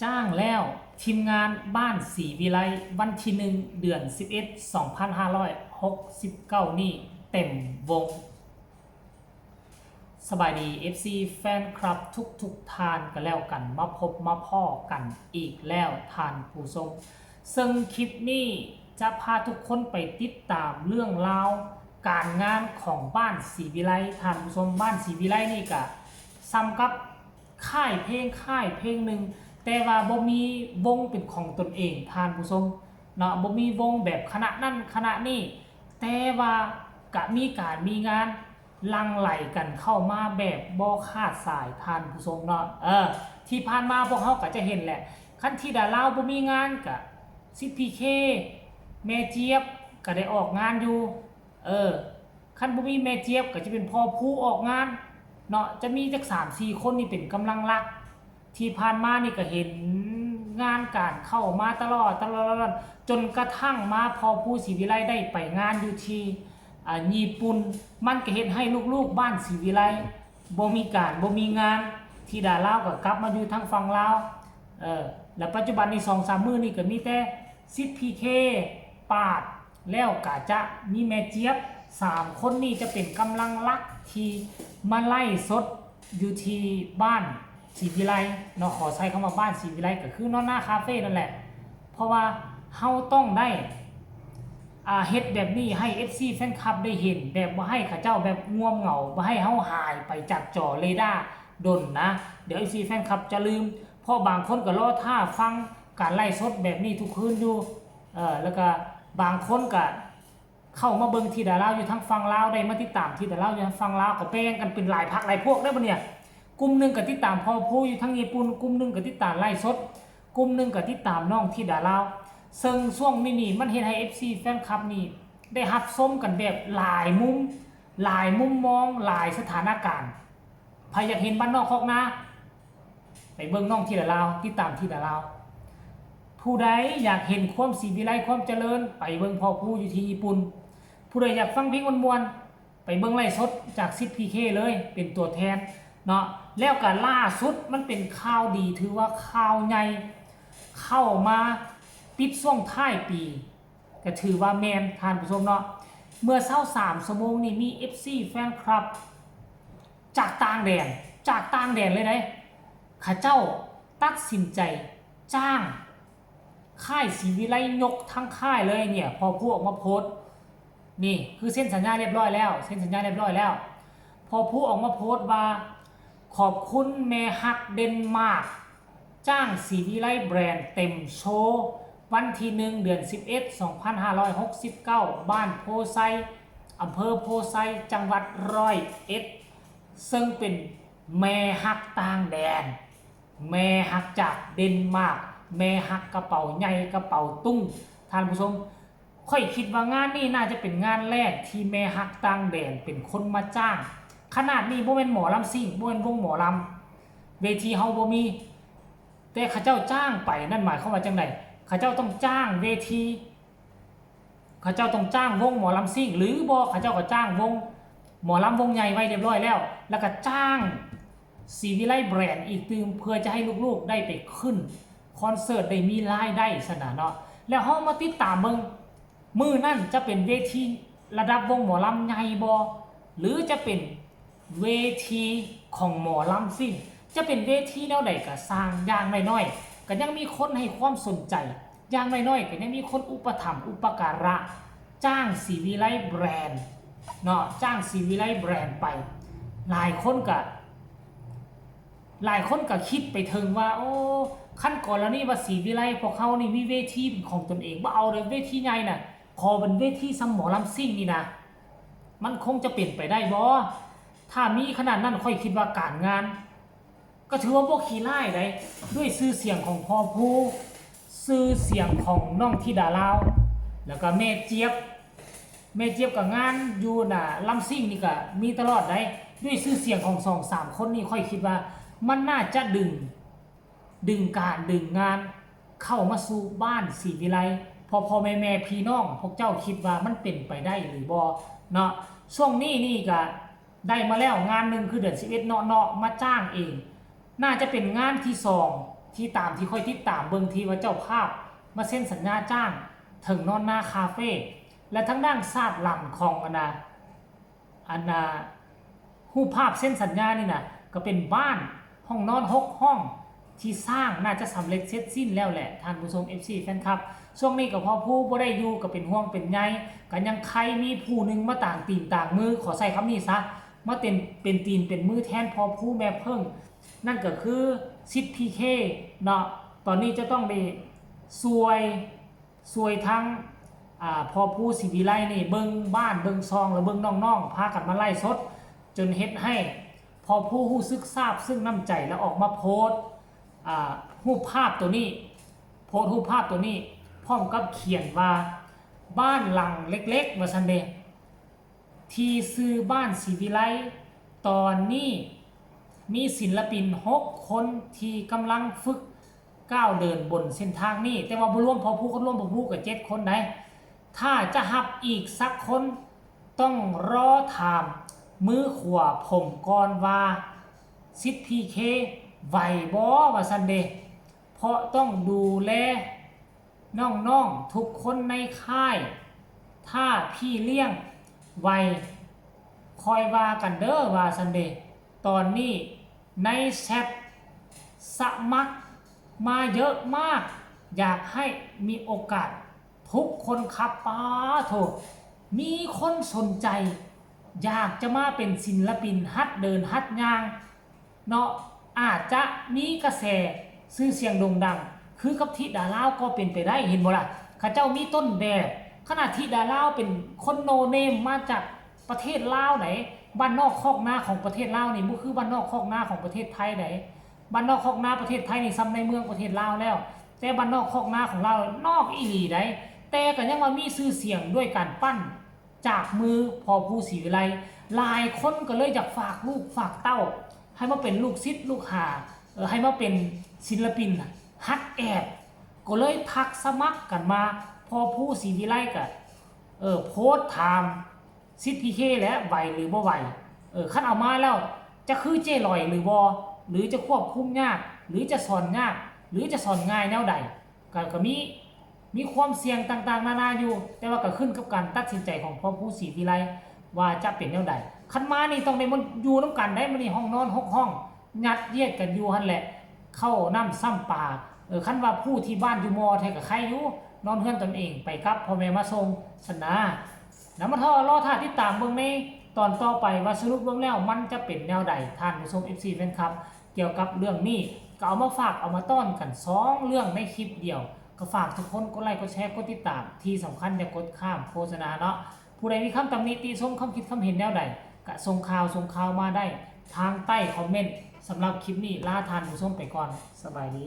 จ้างแล้วทีมงานบ้านศรีวิไลวันที่1 เดือน 11 2569นี่เต็มวงสบายดี FC แฟนคลับทุกทานกันแล้วกันมาพบมาพ่อกันอีกแล้วทานผู้ชมซึ่งคลิปนี้จะพาทุกคนไปติดตามเรื่องราวการงานของบ้านศรีวิไลทานผู้ชมบ้านศรีวิไลนี่ก็ซ้ำกับค่ายเพลงหนึ่งแต่ว่าบ่มีวงเป็นของตนเองทานผู้ชมเนาะบ่มีวงแบบคณะนั่นคณะนี้แต่ว่าก็มีการมีงานลังไหลกันเข้ามาแบบบ่ขาดสายทานผู้ชมเนาะที่ผ่านมาพวกเขาก็จะเห็นแหละคันที่ดาราบ่มีงานก็ซิพีเคแม่เจี๊ยบก็ได้ออกงานอยู่คันบ่มีแม่เจี๊ยบก็จะเป็นพ่อผู้ออกงานเนาะจะมีจัก 3-4 คนนี่เป็นกำลังหลักที่ผ่านมานี่ก็เห็นงานการเข้ามาตลอดจนกระทั่งมาพอผู้ศรีวิไลได้ไปงานอยู่ที่ญี่ปุ่นมันก็เห็นให้ลูกๆบ้านศรีวิไลบ่มีงานที่ดาราก็กลับมาอยู่ทางฝั่งลาวแล้วปัจจุบันใน 2-3 มื้อนี่ก็มีแต่ซิดพีเคปาดแล้วก็จะมีแม่เจี๊ยบ3 คนนี่จะเป็นกำลังหลักที่มาไล่สดอยู่ที่บ้านศรีวิไลเนาะขอใช้คำว่าบ้านศรีวิไลก็คือนอนหน้าคาเฟ่นั่นแหละเพราะว่าเฮาต้องได้เฮ็ดแบบนี้ให้ FC แฟนคลับได้เห็นแบบบ่ให้เขาเจ้าแบบง่วงเหงาบ่ให้เฮาหายไปจากจอเรดาร์ดนนะเดี๋ยว FC แฟนคลับจะลืมเพราะบางคนก็รอท่าฟังการไล่สดแบบนี้ทุกคืนอยู่แล้วก็บางคนก็เข้ามาเบิ่งที่ดาราอยู่ทางฝั่งลาวได้มาติดตามที่ดาราอยู่ทางฝั่งลาวก็แบ่งกันเป็นหลายพรรคหลายพวกได้บ่เนี่ยกลุ่มนึงก็ติดตามพ่อผู้อยู่ทางญี่ปุ่นกลุ่มนึงก็ติดตามไล่สดกลุ่มนึงก็ติดตามน้องที่ดาราซึ่งช่วงนี้มันเฮ็ดให้ FC แฟนคลับนี่ได้รับชมกันแบบหลายมุมมองหลายสถานการณ์ใครอยากเห็นบ้านนอกคอกนาไปเบิ่งน้องที่ดาราติดตามที่ดาราผู้ใดอยากเห็นความศรีวิไลความเจริญไปเบิ่งพ่อผู้อยู่ที่ญี่ปุ่นผู้ใดอยากฟังเพลงมวลๆไปเบิ่งไลฟ์สดจากซิดพีเคเลยเป็นตัวแทนเนาะแล้วก็ล่าสุดมันเป็นข่าวดีถือว่าข่าวใหญ่เข้ามาปิดช่วงท้ายปีก็ถือว่าแมนทานผู้ชมเนาะเมื่อเช้า3 ชั่วโมงนี่มี FC แฟนคลับจากต่างแดนเลยนะข้าเจ้าตัดสินใจจ้างค่ายศรีวิไลยกทั้งค่ายเลยเนี่ยพอผู้ออกมาโพสต์นี่คือเซ็นสัญญาเรียบร้อยแล้วพอผู้ออกมาโพสต์ว่าขอบคุณแม่ฮักเดนมาร์กจ้างศรีวิไลแบรนด์เต็มโชว์วันที่1 เดือน 11 2569 บ้านโพไซอำเภอโพไซจังหวัด101ซึ่งเป็นแม่ฮักต่างแดนแม่ฮักจากเดนมาร์กแม่ฮักกระเป๋าใหญ่กระเป๋าตุ้งท่านผู้ชมค่อยคิดว่างานนี้น่าจะเป็นงานแรกที่แม่ฮักต่างแดนเป็นคนมาจ้างขนาดนี้บ่แม่นหมอลำซิ่งบ่แม่นวงหมอลำเวทีเฮาบ่มีแต่เขาเจ้าจ้างไปนั่นหมายความว่าจังได๋เขาเจ้าต้องจ้างเวทีเขาเจ้าต้องจ้างวงหมอลำซิ่งหรือบ่เขาเจ้าก็จ้างวงหมอลำวงใหญ่ไว้เรียบร้อยแล้วก็จ้างศรีวิไลแบรนด์อีกตื่มเพื่อจะให้ลูกๆได้ไปขึ้นคอนเสิร์ตได้มีรายได้สนะเนาะแล้วเฮามาติดตามเบิ่งมื้อนั้นจะเป็นเวทีระดับวงหมอลำใหญ่บ่หรือจะเป็นเวทีของหมอลำซิ่งจะเป็นเวทีแนวใดก็สร้างอย่างน้อยๆก็ยังมีคนให้ความสนใจอย่างน้อยๆก็ยังมีคนอุปถัมภ์อุปการะจ้างศรีวิไลแบรนด์เนาะจ้างศรีวิไลแบรนด์ไปหลายคนก็คิดไปถึงว่าโอ้ขั้นก่อนแล้วนี่ว่าศรีวิไลพวกเขานี่มีเวทีของตนเองบ่เอาเลยเวทีใหญ่น่ะพอเป็นเวทีซัมหมอลำซิ่งนี่นะมันคงจะเป็นไปได้บ่ถ้ามีขนาดนั้นค่อยคิดว่าการงานก็ถือว่าพวกขี้ไล่ได้ด้วยชื่อเสียงของพ่อผู้ชื่อเสียงของน้องธิดาลาวแล้วก็แม่เจี๊ยบกับงานอยู่น่ะลำซิ่งนี่ก็มีตลอดได้ด้วยชื่อเสียงของ2-3 คนนี่ค่อยคิดว่ามันน่าจะดึงงานเข้ามาสู่บ้านศรีวิไลพอแม่พี่น้องพวกเจ้าคิดว่ามันเป็นไปได้หรือบ่เนาะช่วงนี้นี่ก็ได้มาแล้วงานนึงคือเดือน11เนาะมาจ้างเองน่าจะเป็นงานที่2 ที่ค่อยติดตามเบิ่งที่ว่าเจ้าภาพมาเซ็นสัญญาจ้างถึงนอนหน้าคาเฟ่และทั้งด้านศาสตร์หลังของรูปภาพเส้นสัญญานี่นะก็เป็นบ้านห้องนอน6ห้องที่สร้างน่าจะสำเร็จเสร็จสิ้นแล้วแหละท่านผู้ชม FC แฟนคลับช่วงนี้ก็พอผู้บ่ได้อยู่ก็เป็นห่วงเป็นใยก็ยังใครมีผู้หนึ่งมาต่างตีนต่างมือขอใส่คำนี้ซะมาเป็นตีนเป็นมือแทนพอผู้แม่เพิ่งนั่นก็คือซิดพีเคเนาะตอนนี้จะต้องได้ซวยทั้งพอผู้สิวิไลนี่เบิ่งบ้านเบิ่งซองแล้วเบิ่งน้องๆพากันมาไล่สดจนเฮ็ดให้พอผู้รู้สึกซาบซึ่งน้ำใจแล้วออกมาโพสต์รูปภาพตัวนี้พร้อมกับเขียนว่าบ้านหลังเล็กๆว่าซั่นเด้ที่ซื้อบ้านสิวิไลตอนนี้มีศิลปิน6คนที่กำลังฝึกก้าวเดินบนเส้นทางนี้แต่ว่าบ่รวมพอผู้คนรวมพอผู้ก็7คนได้ถ้าจะหับอีกสักคนต้องรอถามมือขวาผมก่อนว่าซิดพีเคไหวบ่ว่าซั่นเด้เพราะต้องดูแลน้องๆทุกคนในค่ายถ้าพี่เลี้ยงไหวคอยว่ากันเด้อว่าซั่นเด้ตอนนี้ในแชทสมัครมาเยอะมากอยากให้มีโอกาสทุกคนครับป้าโถมีคนสนใจอยากจะมาเป็นศิลปินฮัดเดินฮัดย่างเนาะอาจจะมีกระแสชื่อเสียงโด่งดังคือกับธิดาลาวก็เป็นไปได้เห็นบ่ล่ะข้าเจ้ามีต้นแบบขณะธิดาลาวเป็นคนโนเนมมาจากประเทศลาวไหนบ้านนอกคอกนาของประเทศลาวนี่บ่คือบ้านนอกคอกนาของประเทศไทยไหนบ้านนอกคอกนาประเทศไทยนี่ซ้ำในเมืองประเทศลาวแล้วแต่บ้านนอกคอกนาของเรานอกอีหลีได้แต่ก็ยังว่ามีชื่อเสียงด้วยการปั้นจากมือพอผู้ศรีวิไลหลายคนก็เลยอยากฝากลูกฝากเต้าให้มาเป็นลูกศิษย์ลูกหาให้มาเป็นศิลปินฮัดแอบก็เลยทักสมัครกันมาพอผู้ศรีวิไลก็โพสต์ถามซิดพีเคและไหวหรือบ่ไหวคันเอามาแล้วจะคือเจลอยหรือบ่หรือจะควบคุมยากหรือจะสอนยากหรือจะสอนง่ายแนวใดก็มีความเสี่ยงต่างๆนานาอยู่แต่ว่าก็ขึ้นกับการตัดสินใจของพ่อผู้ศรีวิไลว่าจะเป็นแนวใดคันมานี่ต้องได้มันอยู่นำกันได้มันนี่ห้องนอน6ห้องยัดเยียดกันอยู่หั่นแหละเข้าน้ำซ้ำปลาคันว่าผู้ที่บ้านอยู่มอไทยกับใครอยู่นอนเฮือนตนเองไปครับพ่อแม่มาส่งสนาแล้วมาท่อรอท่าติดตามเบิ่งในตอนต่อไปว่าสรุปเบิ่งแล้วมันจะเป็นแนวใดท่านผู้ชม FC แฟนคลับเกี่ยวกับเรื่องนี้ก็เอามาฝากเอามาต้อนกัน2เรื่องในคลิปเดียวก็ฝากทุกคนกดไลค์กดแชร์กดติดตามที่สำคัญอย่ากดข้ามโฆษณาเนาะผู้ใดมีคำตำหนิติชมคำคิดคำเห็นแนวใดก็ส่งข่าวมาได้ทางใต้คอมเมนต์สำหรับคลิปนี้ลาทานผู้ชมไปก่อนสบายดี